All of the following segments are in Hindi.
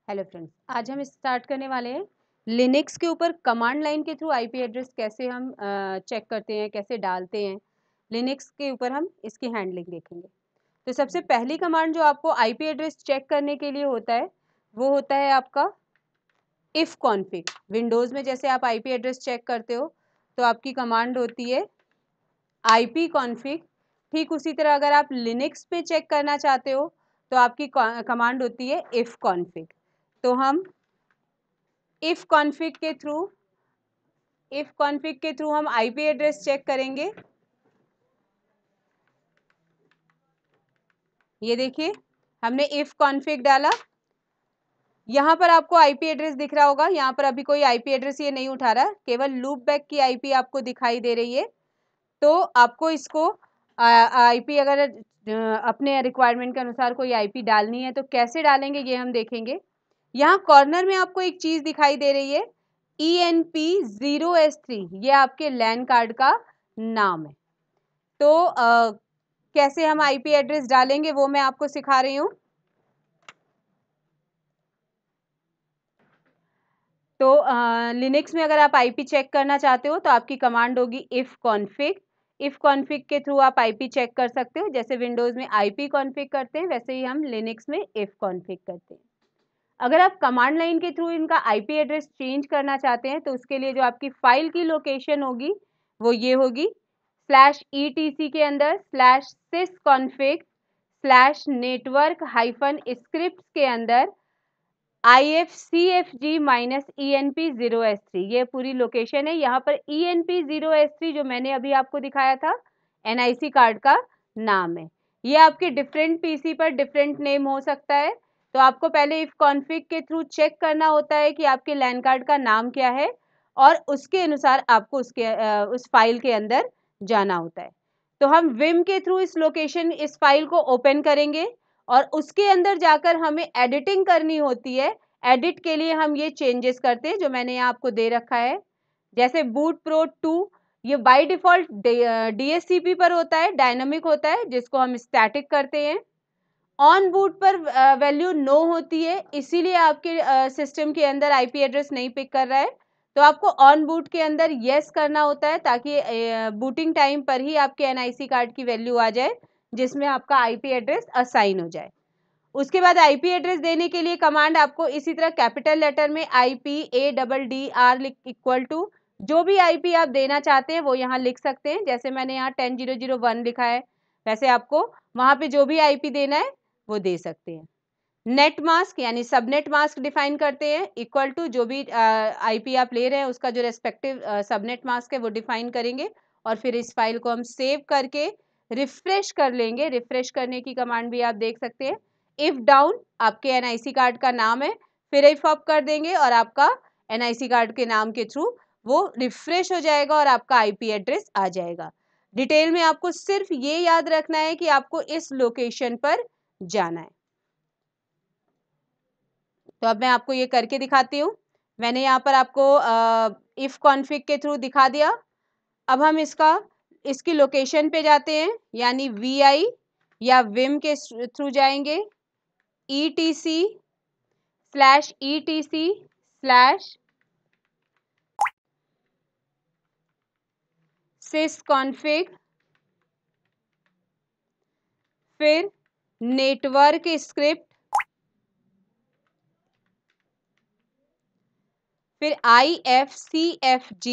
हेलो फ्रेंड्स, आज हम स्टार्ट करने वाले हैं लिनक्स के ऊपर कमांड लाइन के थ्रू आईपी एड्रेस कैसे हम चेक करते हैं, कैसे डालते हैं। लिनक्स के ऊपर हम इसकी हैंडलिंग देखेंगे। तो सबसे पहली कमांड जो आपको आईपी एड्रेस चेक करने के लिए होता है वो होता है आपका इफ कॉन्फिग। विंडोज़ में जैसे आप आईपी एड्रेस चेक करते हो तो आपकी कमांड होती है आईपी कॉन्फिग। ठीक उसी तरह अगर आप लिनक्स पे चेक करना चाहते हो तो आपकी कमांड होती है इफ कॉन्फिग। तो हम इफ कॉन्फिग के थ्रू हम आईपी एड्रेस चेक करेंगे। ये देखिए, हमने इफ कॉन्फिग डाला। यहाँ पर आपको आईपी एड्रेस दिख रहा होगा। यहाँ पर अभी कोई आईपी एड्रेस ये नहीं उठा रहा, केवल लूप बैक की आईपी आपको दिखाई दे रही है। तो आपको इसको आईपी अगर अपने रिक्वायरमेंट के अनुसार कोई आईपी डालनी है तो कैसे डालेंगे ये हम देखेंगे। यहाँ कॉर्नर में आपको एक चीज दिखाई दे रही है ENP0S3, ये आपके लैन कार्ड का नाम है। तो कैसे हम आईपी एड्रेस डालेंगे वो मैं आपको सिखा रही हूँ। तो लिनक्स में अगर आप आईपी चेक करना चाहते हो तो आपकी कमांड होगी इफ कॉन्फिग। इफ कॉन्फिग के थ्रू आप आईपी चेक कर सकते हो। जैसे विंडोज में आईपी कॉन्फिग करते हैं वैसे ही हम लिनक्स में इफ कॉन्फिग करते हैं। अगर आप कमांड लाइन के थ्रू इनका आईपी एड्रेस चेंज करना चाहते हैं तो उसके लिए जो आपकी फाइल की लोकेशन होगी वो ये होगी /etc के अंदर /sysconfig/network-scripts के अंदर ifcfg-enp0s3। ये पूरी लोकेशन है। यहाँ पर enp0s3 जो मैंने अभी आपको दिखाया था एनआईसी कार्ड का नाम है। ये आपके डिफरेंट पीसी पर डिफरेंट नेम हो सकता है। तो आपको पहले इफ कॉन्फिग के थ्रू चेक करना होता है कि आपके लैन कार्ड का नाम क्या है और उसके अनुसार आपको उस फाइल के अंदर जाना होता है। तो हम विम के थ्रू इस फाइल को ओपन करेंगे और उसके अंदर जाकर हमें एडिटिंग करनी होती है। एडिट के लिए हम ये चेंजेस करते हैं जो मैंने यहाँ आपको दे रखा है। जैसे बूट प्रो 2 ये बाय डिफॉल्ट डीएससीपी पर होता है, डायनामिक होता है, जिसको हम स्टैटिक करते हैं। ऑन बूट पर वैल्यू नो होती है, इसीलिए आपके सिस्टम के अंदर आईपी एड्रेस नहीं पिक कर रहा है। तो आपको ऑन बूट के अंदर यस करना होता है ताकि बूटिंग टाइम पर ही आपके एनआईसी कार्ड की वैल्यू आ जाए जिसमें आपका आईपी एड्रेस असाइन हो जाए। उसके बाद आईपी एड्रेस देने के लिए कमांड आपको इसी तरह कैपिटल लेटर में IPADDR इक्वल टू जो भी आईपी आप देना चाहते हैं वो यहाँ लिख सकते हैं। जैसे मैंने यहाँ 10001 लिखा है, वैसे आपको वहाँ पे जो भी आईपी देना है वो दे सकते हैं। नेट मास्क यानी सबनेट मास्क डिफाइन करते हैं, इक्वल टू जो भी आईपी आप ले रहे हैं उसका जो रेस्पेक्टिव सबनेट मास्क है वो डिफाइन करेंगे और फिर इस फाइल को हम सेव करके रिफ्रेश कर लेंगे। रिफ्रेश करने की कमांड भी आप देख सकते हैं। इफ डाउन आपके एनआईसी कार्ड का नाम है, फिर इफ अप कर देंगे और आपका एनआईसी कार्ड के नाम के थ्रू वो रिफ्रेश हो जाएगा और आपका आईपी एड्रेस आ जाएगा। डिटेल में आपको सिर्फ ये याद रखना है कि आपको इस लोकेशन पर जाना है। तो अब मैं आपको ये करके दिखाती हूँ। मैंने यहाँ पर आपको इफ कॉन्फिग के थ्रू दिखा दिया। अब हम इसकी लोकेशन पे जाते हैं, यानी VI या विम के थ्रू जाएंगे। etc/sysconfig, फिर नेटवर्क स्क्रिप्ट, फिर IFCFG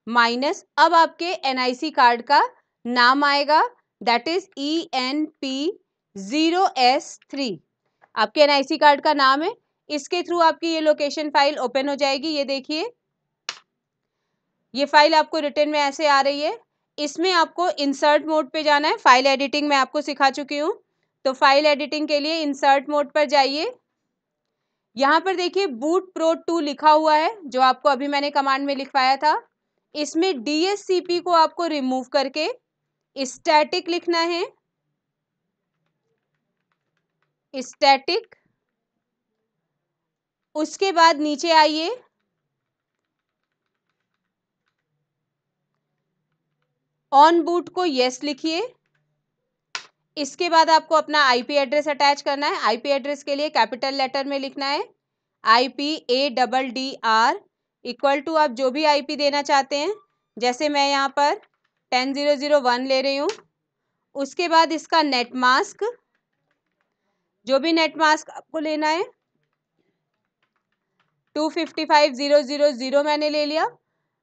माइनस अब आपके एनआईसी कार्ड का नाम आएगा, दैट इज ENP0S3। आपके एनआईसी कार्ड का नाम है, इसके थ्रू आपकी ये लोकेशन फाइल ओपन हो जाएगी। ये देखिए, ये फाइल आपको रिटर्न में ऐसे आ रही है। इसमें आपको इंसर्ट मोड पे जाना है। फाइल एडिटिंग मैं आपको सिखा चुकी हूँ, तो फाइल एडिटिंग के लिए इंसर्ट मोड पर जाइए। यहाँ पर देखिए बूट प्रो 2 लिखा हुआ है जो आपको अभी मैंने कमांड में लिखवाया था। इसमें डीएससीपी को आपको रिमूव करके स्टैटिक लिखना है। स्टैटिक, उसके बाद नीचे आइए, ऑन बूट को यस लिखिए। इसके बाद आपको अपना आईपी एड्रेस अटैच करना है। आईपी एड्रेस के लिए कैपिटल लेटर में लिखना है IPADDR इक्वल टू आप जो भी आईपी देना चाहते हैं, जैसे मैं यहाँ पर 10.0.0.1 ले रही हूँ। उसके बाद इसका नेट मास्क, जो भी नेट मास्क आपको लेना है 255.0.0.0 मैंने ले लिया।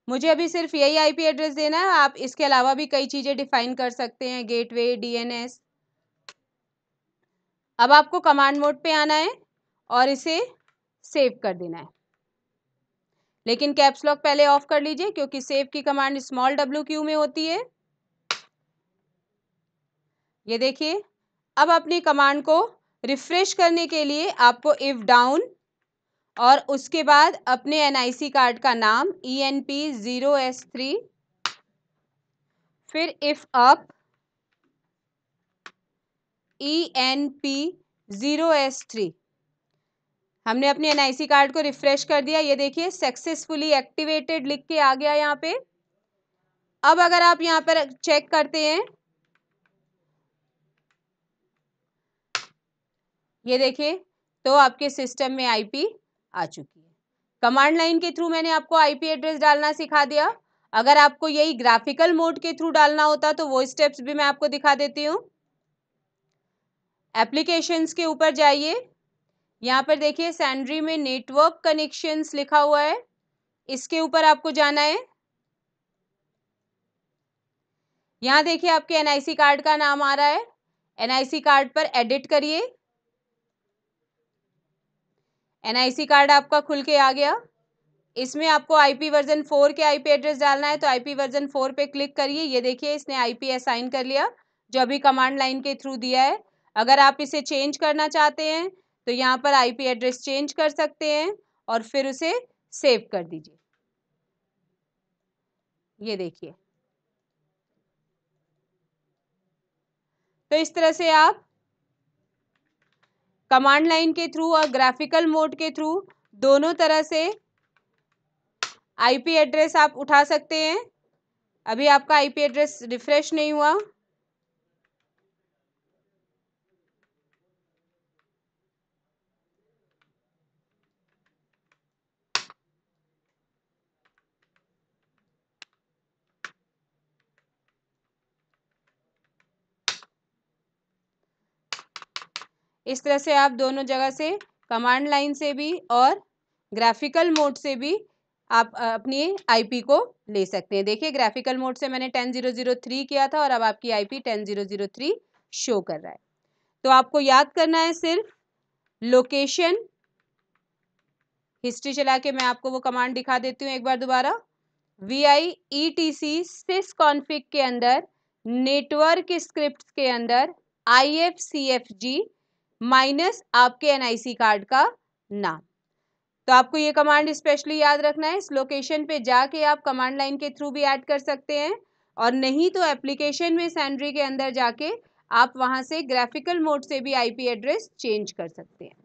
मुझे अभी सिर्फ यही आईपी एड्रेस देना है, आप इसके अलावा भी कई चीज़ें डिफाइन कर सकते हैं, गेटवे, डीएनएस। अब आपको कमांड मोड पे आना है और इसे सेव कर देना है, लेकिन कैप्स लॉक पहले ऑफ कर लीजिए क्योंकि सेव की कमांड स्मॉल WQ में होती है। ये देखिए, अब अपनी कमांड को रिफ्रेश करने के लिए आपको इफ डाउन और उसके बाद अपने एनआईसी कार्ड का नाम ENP0S3, फिर इफ अप ENP0S3। हमने अपने एनआईसी कार्ड को रिफ्रेश कर दिया। ये देखिए सक्सेसफुली एक्टिवेटेड लिख के आ गया यहाँ पे। अब अगर आप यहाँ पर चेक करते हैं, ये देखिए, तो आपके सिस्टम में आईपी आ चुकी है। कमांड लाइन के थ्रू मैंने आपको आईपी एड्रेस डालना सिखा दिया। अगर आपको यही ग्राफिकल मोड के थ्रू डालना होता तो वो स्टेप्स भी मैं आपको दिखा देती हूँ। एप्लीकेशंस के ऊपर जाइए, यहाँ पर देखिए सैंड्री में नेटवर्क कनेक्शंस लिखा हुआ है, इसके ऊपर आपको जाना है। यहाँ देखिए आपके एनआईसी कार्ड का नाम आ रहा है, एनआईसी कार्ड पर एडिट करिए। एनआईसी कार्ड आपका खुल के आ गया। इसमें आपको आईपी वर्जन 4 के आईपी एड्रेस डालना है, तो आईपी वर्जन 4 पे क्लिक करिए। ये देखिए इसने आईपी असाइन कर लिया जो अभी कमांड लाइन के थ्रू दिया है। अगर आप इसे चेंज करना चाहते हैं तो यहाँ पर आईपी एड्रेस चेंज कर सकते हैं और फिर उसे सेव कर दीजिए। ये देखिए, तो इस तरह से आप कमांड लाइन के थ्रू और ग्राफिकल मोड के थ्रू दोनों तरह से आईपी एड्रेस आप उठा सकते हैं। अभी आपका आईपी एड्रेस रिफ्रेश नहीं हुआ। इस तरह से आप दोनों जगह से कमांड लाइन से भी और ग्राफिकल मोड से भी आप अपनी आईपी को ले सकते हैं। देखिए ग्राफिकल मोड से मैंने 10.0.0.3 किया था और अब आपकी आईपी 10.0.0.3 शो कर रहा है। तो आपको याद करना है सिर्फ लोकेशन। हिस्ट्री चला के मैं आपको वो कमांड दिखा देती हूँ एक बार दोबारा। VIETC sysconfig के अंदर नेटवर्क स्क्रिप्ट के अंदर IFCFG माइनस आपके एनआईसी कार्ड का नाम। तो आपको ये कमांड स्पेशली याद रखना है। इस लोकेशन पे जाके आप कमांड लाइन के थ्रू भी ऐड कर सकते हैं और नहीं तो एप्लीकेशन में सैंड्री के अंदर जाके आप वहां से ग्राफिकल मोड से भी आईपी एड्रेस चेंज कर सकते हैं।